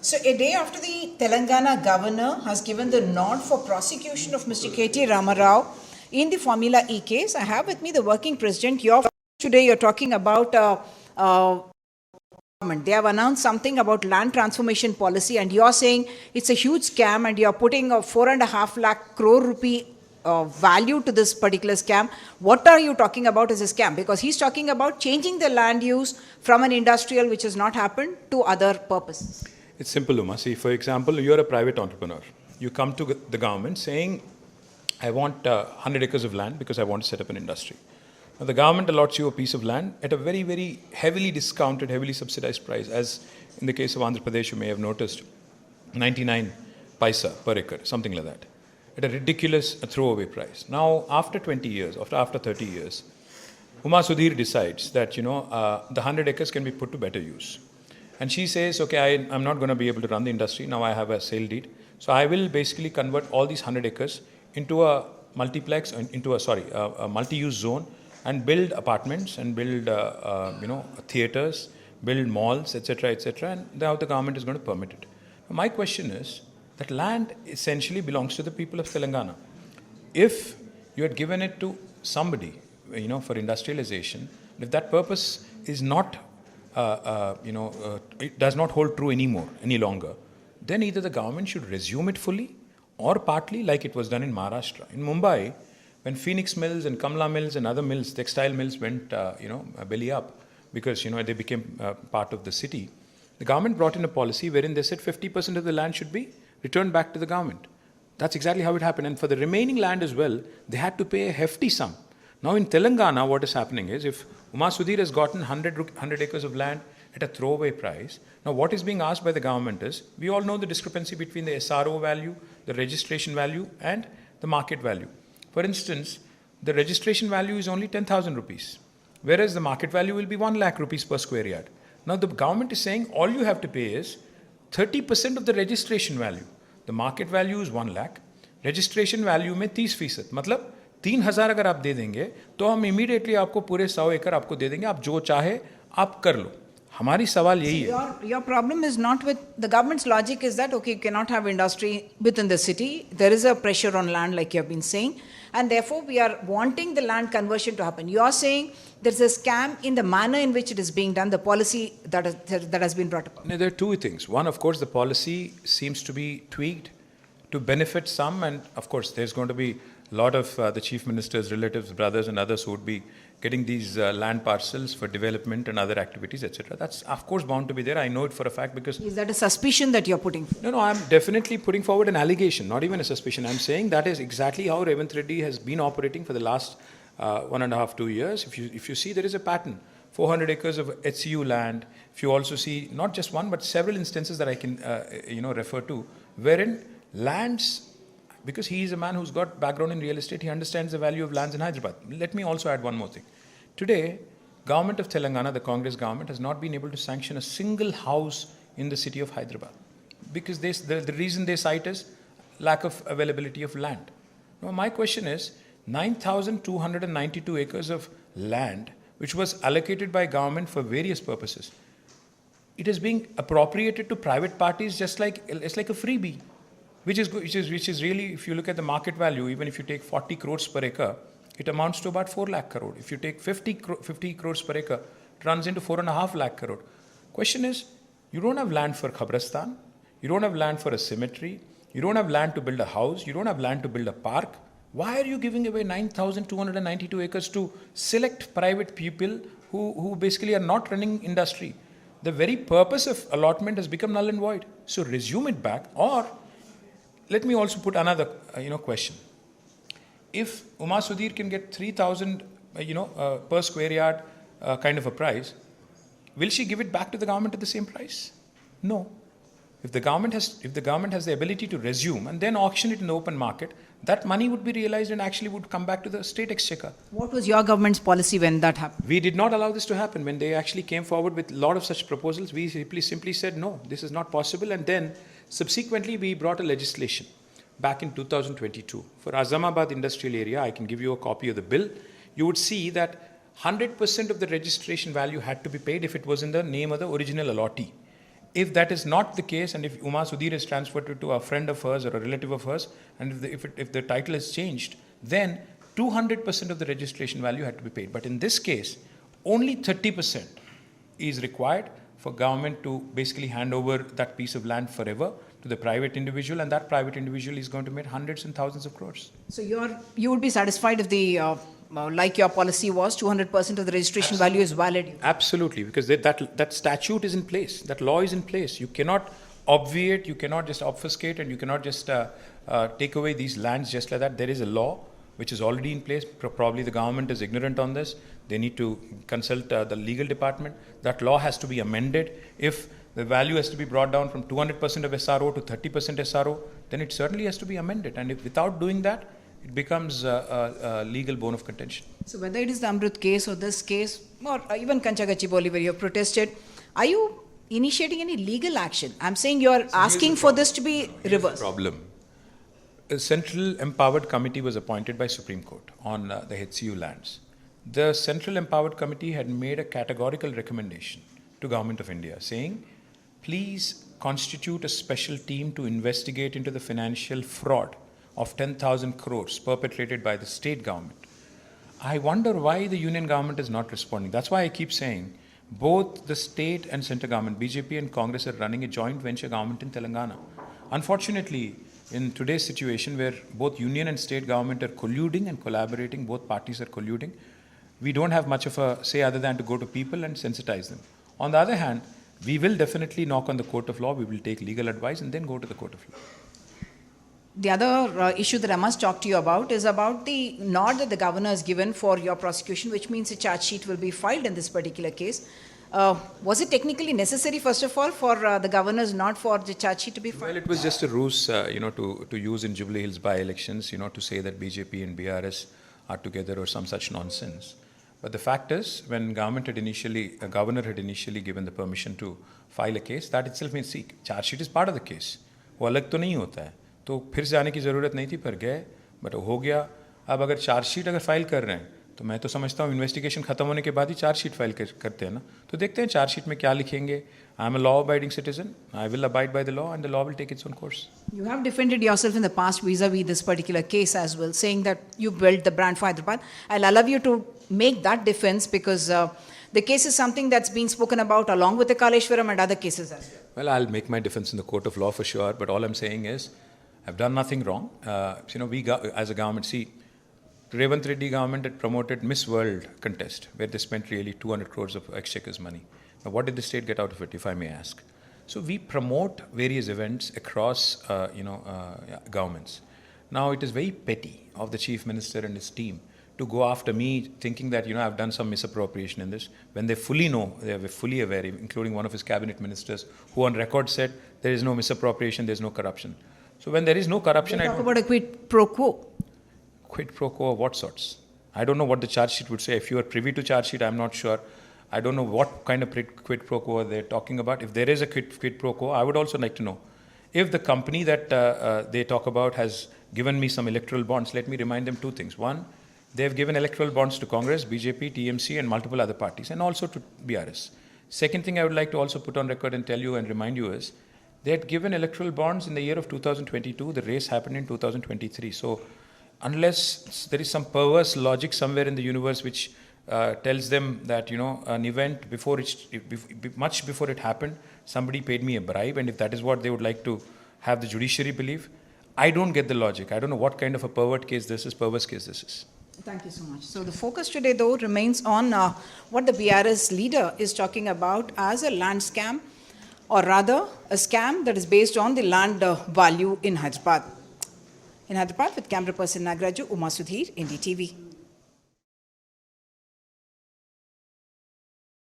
So a day after the Telangana governor has given the nod for prosecution of Mr. KTR Rama Rao in the Formula E case, I have with me the working president. Today you're talking about government. They have announced something about land transformation policy, and you're saying it's a huge scam, and you're putting a 4.5 lakh crore rupee value to this particular scam. What are you talking about as a scam? Because he's talking about changing the land use from an industrial, which has not happened, to other purposes. It's simple, Uma. See, for example, you're a private entrepreneur. You come to the government saying, I want 100 acres of land because I want to set up an industry. Now, the government allots you a piece of land at a very, very heavily discounted, heavily subsidized price. As in the case of Andhra Pradesh, you may have noticed, 99 paisa per acre, something like that, at a ridiculous throwaway price. Now, after 20 years, after 30 years, Uma Sudhir decides that, the 100 acres can be put to better use. And she says, okay, I'm not going to be able to run the industry. Now I have a sale deed. So I will basically convert all these 100 acres into a multiplex, into a multi-use zone, and build apartments and build, theaters, build malls, etc., etc. And now the government is going to permit it. Now my question is that land essentially belongs to the people of Telangana. If you had given it to somebody, for industrialization, if that purpose is not it does not hold true any longer, then either the government should resume it fully or partly, like it was done in Maharashtra. In Mumbai, when Phoenix Mills and Kamla Mills and other mills, textile mills went, belly up because, they became part of the city, the government brought in a policy wherein they said 50% of the land should be returned back to the government. That's exactly how it happened. And for the remaining land as well, they had to pay a hefty sum. Now in Telangana, what is happening is, if Uma Sudhir has gotten 100 acres of land at a throwaway price, now what is being asked by the government is, we all know the discrepancy between the SRO value, the registration value, and the market value. For instance, the registration value is only 10,000 rupees, whereas the market value will be 1 lakh rupees per square yard. Now the government is saying all you have to pay is 30% of the registration value. The market value is 1 lakh, registration value में 30%, मतलब 3,000 अगर आप दे देंगे तो हम immediately आपको पूरे 100 एकड़ आपको दे देंगे, आप जो चाहे आप कर लो. हमारी सवाल यही है. Your problem is not with the government's logic is that, okay, you cannot have industry within the city. There is a pressure on land, like you have been saying, and therefore we are wanting the land conversion to happen. You are saying there's a scam in the manner in which it is being done, the policy that has been brought up. Now, there are two things. One, of course, the policy seems to be tweaked to benefit some, and of course there's going to be a lot of the chief minister's relatives, brothers and others who would be getting these land parcels for development and other activities, etc. That's of course bound to be there. I know it for a fact because... Is that a suspicion that you're putting forward? No, I'm definitely putting forward an allegation, not even a suspicion. I'm saying that is exactly how Revanth Reddy has been operating for the last 1.5 to 2 years. If you see, there is a pattern. 400 acres of HCU land. If you also see not just one but several instances that I can refer to, wherein lands, because he is a man who's got background in real estate, he understands the value of lands in Hyderabad. Let me also add one more thing. Today, government of Telangana, the Congress government, has not been able to sanction a single house in the city of Hyderabad because the reason they cite is lack of availability of land. Now, my question is, 9,292 acres of land, which was allocated by government for various purposes, it is being appropriated to private parties just like it's like a freebie. Which is really, if you look at the market value, even if you take 40 crores per acre, it amounts to about 4 lakh crore. If you take 50 crores per acre, it runs into 4.5 lakh crore. Question is, you don't have land for Khabristan, you don't have land for a cemetery, you don't have land to build a house, you don't have land to build a park. Why are you giving away 9,292 acres to select private people who basically are not running industry? The very purpose of allotment has become null and void. So resume it back, or let me also put another, question. If Uma Sudhir can get 3,000, per square yard kind of a price, will she give it back to the government at the same price? No. If the government has the ability to resume and then auction it in the open market, that money would be realized and actually would come back to the state exchequer. What was your government's policy when that happened? We did not allow this to happen. When they actually came forward with a lot of such proposals, we simply said, no, this is not possible. And then subsequently, we brought a legislation back in 2022 for Azamabad industrial area. I can give you a copy of the bill. You would see that 100% of the registration value had to be paid if it was in the name of the original allottee. If that is not the case, and if Uma Sudhir is transferred to a friend of hers or a relative of hers, and if the title is changed, then 200% of the registration value had to be paid. But in this case, only 30% is required for government to basically hand over that piece of land forever to the private individual, and that private individual is going to make hundreds and thousands of crores. So you would be satisfied if the like your policy was 200% of the registration value is valid? Absolutely, because that statute is in place, that law is in place. You cannot obviate, you cannot just obfuscate, and you cannot just take away these lands just like that. There is a law which is already in place. Probably the government is ignorant on this. They need to consult the legal department. That law has to be amended. If the value has to be brought down from 200% of SRO to 30% SRO, then it certainly has to be amended. And if without doing that, it becomes a legal bone of contention. So whether it is the Amrut case or this case, or even Kanchagachiboli where you have protested, are you initiating any legal action? I'm saying you are asking for this to be reversed. Problem. A Central Empowered Committee was appointed by Supreme Court on the HCU lands. The Central Empowered Committee had made a categorical recommendation to Government of India saying, please constitute a special team to investigate into the financial fraud of 10,000 crores perpetrated by the state government. I wonder why the union government is not responding. That's why I keep saying both the state and central government, BJP and Congress, are running a joint venture government in Telangana. Unfortunately, in today's situation where both union and state government are colluding and collaborating, both parties are colluding, we don't have much of a say other than to go to people and sensitize them. On the other hand, we will definitely knock on the court of law, we will take legal advice and then go to the court of law. The other issue that I must talk to you about is about the nod that the governor has given for your prosecution, which means a charge sheet will be filed in this particular case. Was it technically necessary, first of all, for the governor's nod for the charge sheet to be filed? Well, it was just a ruse, to use in Jubilee Hills by-elections, to say that BJP and BRS are together or some such nonsense. But the fact is, when governor had initially given the permission to file a case, that itself means, see, charge sheet is part of the case. वो अलग तो नहीं होता है. तो फिर से आने की ज़रूरत नहीं थी, पर गए, बट हो गया. अब अगर चार्जशीट अगर फाइल कर रहे हैं, तो मैं तो समझता हूँ इन्वेस्टिगेशन खत्म होने के बाद ही चार्जशीट फाइल करते हैं ना. तो देखते हैं चार्जशीट में क्या लिखेंगे. I am a law-abiding citizen. I will abide by the law, and the law will take its own course. You have defended yourself in the past vis-a-vis this particular case as well, saying that you built the brand for Hyderabad. I'll allow you to make that defense because the case is something that's been spoken about along with the Kaleshwaram and other cases as well. Well, I'll make my defense in the court of law for sure, but all I'm saying is, I've done nothing wrong. We as a government, see, Revanth Reddy government had promoted Miss World contest, where they spent really 200 crores of exchequer's money. Now, what did the state get out of it, if I may ask? So we promote various events across, governments. Now, it is very petty of the chief minister and his team to go after me, thinking that I've done some misappropriation in this, when they fully know, they are fully aware, including one of his cabinet ministers, who on record said there is no misappropriation, there is no corruption. So when there is no corruption, You talk about a quid pro quo. Quid pro quo of what sorts? I don't know what the charge sheet would say. If you are privy to charge sheet, I'm not sure. I don't know what kind of quid pro quo they're talking about. If there is a quid pro quo, I would also like to know. If the company that they talk about has given me some electoral bonds, let me remind them two things. One, they have given electoral bonds to Congress, BJP, TMC, and multiple other parties, and also to BRS. Second thing I would like to also put on record and tell you and remind you is, they had given electoral bonds in the year of 2022. The race happened in 2023. So, unless there is some perverse logic somewhere in the universe which tells them that an event much before it happened, somebody paid me a bribe, and if that is what they would like to have the judiciary believe, I don't get the logic. I don't know what kind of a perverse case this is. Thank you so much. So the focus today, though, remains on what the BRS leader is talking about as a land scam, or rather a scam that is based on the land value in Hyderabad. In Hyderabad, with camera person Nagraju, Uma Sudhir, NDTV.